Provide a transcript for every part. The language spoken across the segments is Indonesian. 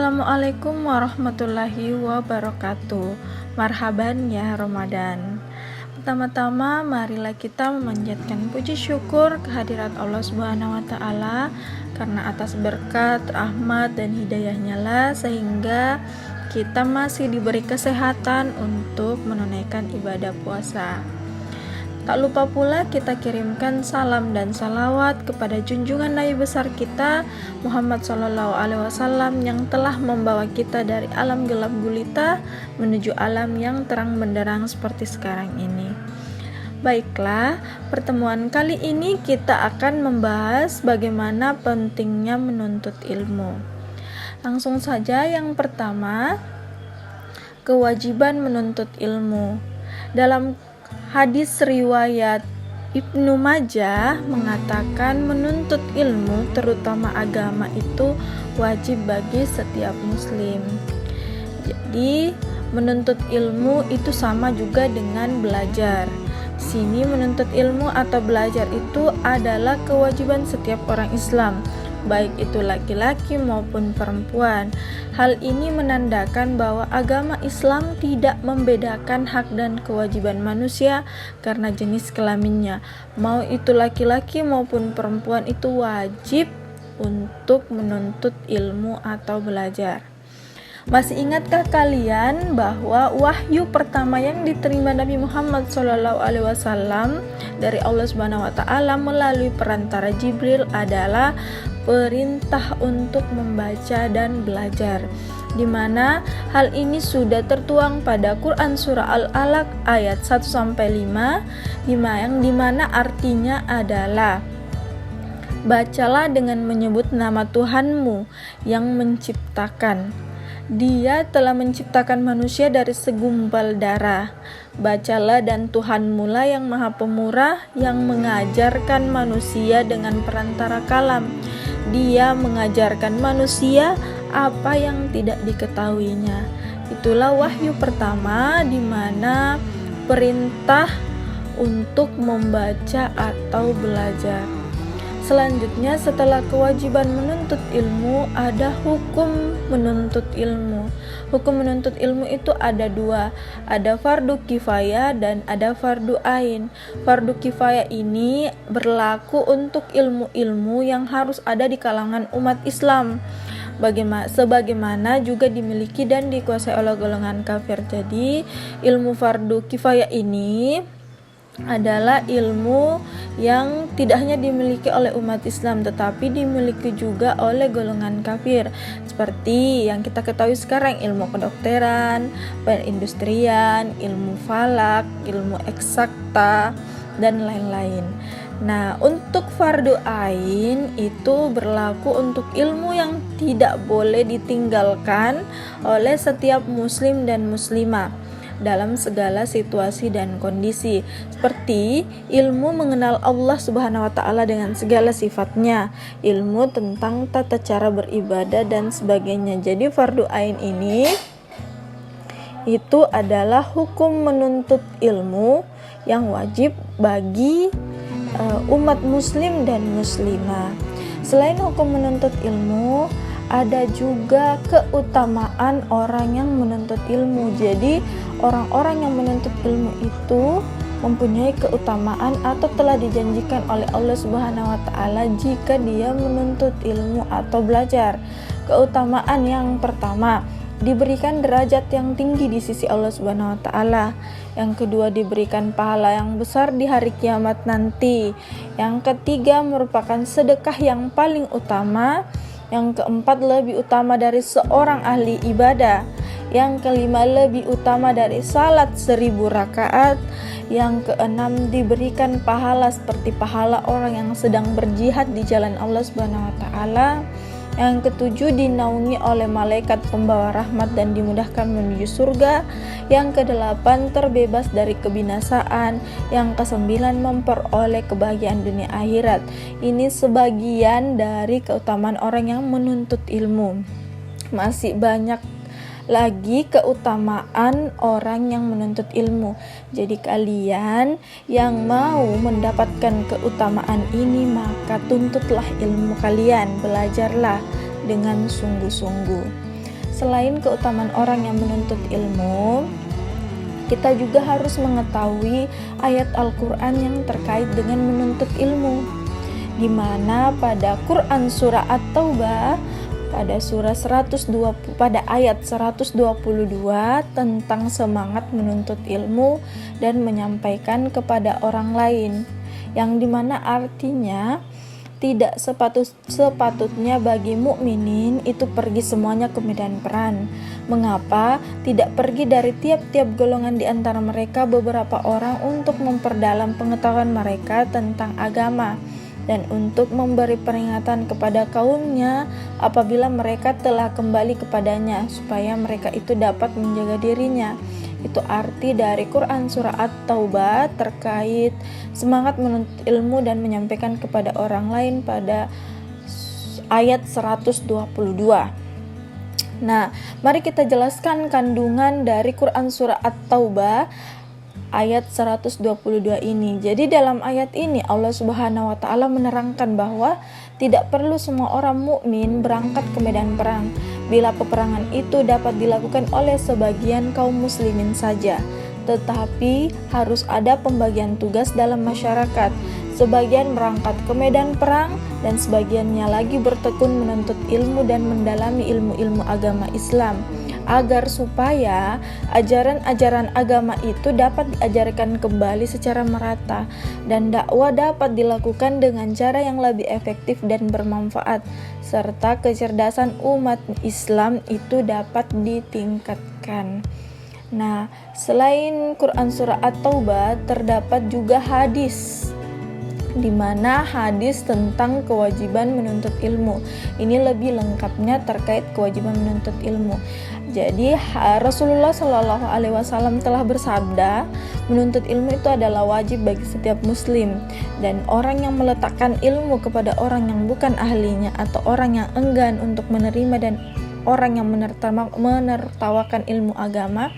Assalamualaikum warahmatullahi wabarakatuh. Marhaban ya Ramadan. Pertama-tama marilah kita memanjatkan puji syukur kehadirat Allah Subhanahu wa taala karena atas berkat, rahmat dan hidayahnya lah sehingga kita masih diberi kesehatan untuk menunaikan ibadah puasa. Tak lupa pula kita kirimkan salam dan salawat kepada junjungan Nabi besar kita Muhammad SAW yang telah membawa kita dari alam gelap gulita menuju alam yang terang benderang seperti sekarang ini. Baiklah, pertemuan kali ini kita akan membahas bagaimana pentingnya menuntut ilmu. Langsung saja yang pertama, kewajiban menuntut ilmu. Dalam hadis riwayat Ibnu Majah mengatakan menuntut ilmu terutama agama itu wajib bagi setiap muslim. Jadi menuntut ilmu itu sama juga dengan belajar. Di sini menuntut ilmu atau belajar itu adalah kewajiban setiap orang Islam, baik itu laki-laki maupun perempuan. Hal ini menandakan bahwa agama Islam tidak membedakan hak dan kewajiban manusia karena jenis kelaminnya. Mau itu laki-laki maupun perempuan itu wajib untuk menuntut ilmu atau belajar. Masih ingatkah kalian bahwa wahyu pertama yang diterima Nabi Muhammad SAW dari Allah Subhanahu wa taala melalui perantara Jibril adalah perintah untuk membaca dan belajar, di mana hal ini sudah tertuang pada Quran surah Al-Alaq ayat 1-5 yang dimana artinya adalah bacalah dengan menyebut nama Tuhanmu yang menciptakan. Dia telah menciptakan manusia dari segumpal darah. Bacalah dan Tuhanmu lah yang maha pemurah yang mengajarkan manusia dengan perantara kalam. Dia mengajarkan manusia apa yang tidak diketahuinya. Itulah wahyu pertama di mana perintah untuk membaca atau belajar. Selanjutnya setelah kewajiban menuntut ilmu ada hukum menuntut ilmu. Hukum menuntut ilmu itu ada dua, ada fardu kifayah dan ada fardu ain. Fardu kifayah ini berlaku untuk ilmu-ilmu yang harus ada di kalangan umat Islam, sebagaimana juga dimiliki dan dikuasai oleh golongan kafir. Jadi ilmu fardu kifayah ini adalah ilmu yang tidak hanya dimiliki oleh umat Islam tetapi dimiliki juga oleh golongan kafir, seperti yang kita ketahui sekarang ilmu kedokteran, perindustrian, ilmu falak, ilmu eksakta dan lain-lain. Nah, untuk fardu ain itu berlaku untuk ilmu yang tidak boleh ditinggalkan oleh setiap muslim dan muslimah dalam segala situasi dan kondisi, seperti ilmu mengenal Allah Subhanahu wa taala dengan segala sifatnya, ilmu tentang tata cara beribadah dan sebagainya. Jadi fardu ain ini itu adalah hukum menuntut ilmu yang wajib bagi umat muslim dan muslimah. Selain hukum menuntut ilmu, ada juga keutamaan orang yang menuntut ilmu. Jadi orang-orang yang menuntut ilmu itu mempunyai keutamaan atau telah dijanjikan oleh Allah Subhanahu wa taala jika dia menuntut ilmu atau belajar. Keutamaan yang pertama, diberikan derajat yang tinggi di sisi Allah Subhanahu wa taala. Yang kedua, diberikan pahala yang besar di hari kiamat nanti. Yang ketiga, merupakan sedekah yang paling utama. Yang keempat, lebih utama dari seorang ahli ibadah. Yang kelima, lebih utama dari salat 1000 rakaat. Yang keenam, diberikan pahala seperti pahala orang yang sedang berjihad di jalan Allah Subhanahu wa taala. Yang ketujuh, dinaungi oleh malaikat pembawa rahmat dan dimudahkan menuju surga. Yang kedelapan, terbebas dari kebinasaan. Yang kesembilan, memperoleh kebahagiaan dunia akhirat. Ini sebagian dari keutamaan orang yang menuntut ilmu. Masih banyak lagi keutamaan orang yang menuntut ilmu. Jadi kalian yang mau mendapatkan keutamaan ini, maka tuntutlah ilmu kalian, belajarlah dengan sungguh-sungguh. selain keutamaan orang yang menuntut ilmu, kita juga harus mengetahui ayat Al-Quran yang terkait dengan menuntut ilmu, di mana pada Quran surah At-Taubah pada ayat 122 tentang semangat menuntut ilmu dan menyampaikan kepada orang lain, yang dimana artinya tidak sepatutnya bagi mukminin itu pergi semuanya ke medan perang. Mengapa tidak pergi dari tiap-tiap golongan di antara mereka beberapa orang untuk memperdalam pengetahuan mereka tentang agama dan untuk memberi peringatan kepada kaumnya apabila mereka telah kembali kepadanya, supaya mereka itu dapat menjaga dirinya. Itu arti dari Quran surah At-Taubah terkait semangat menuntut ilmu dan menyampaikan kepada orang lain pada ayat 122. Nah, mari kita jelaskan kandungan dari Quran surah At-Taubah ayat 122 ini. Jadi dalam ayat ini Allah Subhanahu wa taala menerangkan bahwa tidak perlu semua orang mukmin berangkat ke medan perang bila peperangan itu dapat dilakukan oleh sebagian kaum muslimin saja, tetapi harus ada pembagian tugas dalam masyarakat. Sebagian berangkat ke medan perang dan sebagiannya lagi bertekun menuntut ilmu dan mendalami ilmu-ilmu agama Islam, agar supaya ajaran-ajaran agama itu dapat diajarkan kembali secara merata dan dakwah dapat dilakukan dengan cara yang lebih efektif dan bermanfaat, serta kecerdasan umat Islam itu dapat ditingkatkan. Nah, selain Quran surah At-Taubah terdapat juga hadis, di mana hadis tentang kewajiban menuntut ilmu. Ini lebih lengkapnya terkait kewajiban menuntut ilmu. Jadi Rasulullah Shallallahu Alaihi Wasallam telah bersabda, menuntut ilmu itu adalah wajib bagi setiap muslim, dan orang yang meletakkan ilmu kepada orang yang bukan ahlinya atau orang yang enggan untuk menerima dan orang yang menertawakan ilmu agama,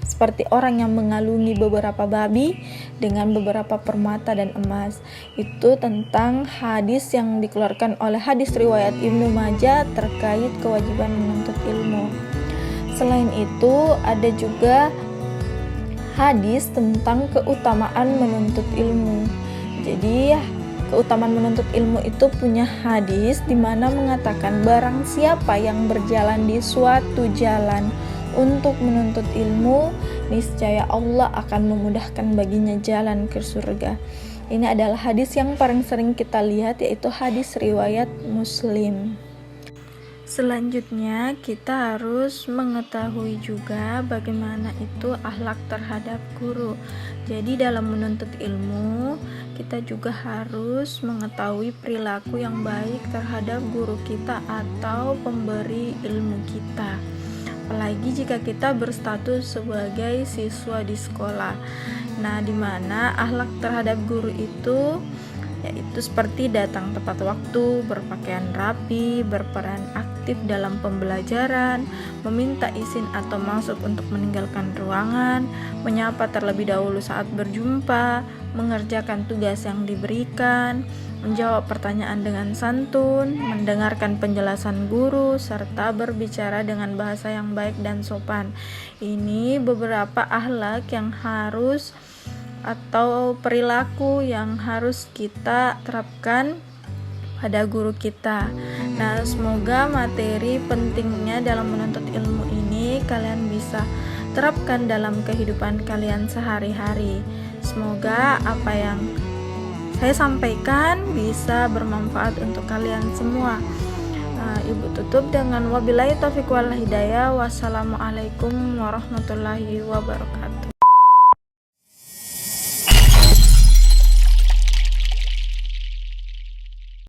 seperti orang yang mengalungi beberapa babi dengan beberapa permata dan emas. Itu tentang hadis yang dikeluarkan oleh hadis riwayat Ibnu Majah terkait kewajiban menuntut ilmu. Selain itu ada juga hadis tentang keutamaan menuntut ilmu. Jadi keutamaan menuntut ilmu itu punya hadis di mana mengatakan barang siapa yang berjalan di suatu jalan untuk menuntut ilmu, niscaya Allah akan memudahkan baginya jalan ke surga. Ini adalah hadis yang paling sering kita lihat, yaitu hadis riwayat Muslim. Selanjutnya kita harus mengetahui juga bagaimana itu akhlak terhadap guru. Jadi dalam menuntut ilmu kita juga harus mengetahui perilaku yang baik terhadap guru kita atau pemberi ilmu kita, apalagi jika kita berstatus sebagai siswa di sekolah. Nah, di mana akhlak terhadap guru itu yaitu seperti datang tepat waktu, berpakaian rapi, berperan aktif dalam pembelajaran, meminta izin atau masuk untuk meninggalkan ruangan, menyapa terlebih dahulu saat berjumpa, mengerjakan tugas yang diberikan, menjawab pertanyaan dengan santun, mendengarkan penjelasan guru, serta berbicara dengan bahasa yang baik dan sopan. Ini beberapa akhlak yang harus atau perilaku yang harus kita terapkan pada guru kita. Nah, semoga materi pentingnya dalam menuntut ilmu ini kalian bisa terapkan dalam kehidupan kalian sehari-hari. Semoga apa yang saya sampaikan bisa bermanfaat untuk kalian semua. Ibu tutup dengan wabillahi taufiq wal hidayah. Wassalamualaikum warahmatullahi wabarakatuh.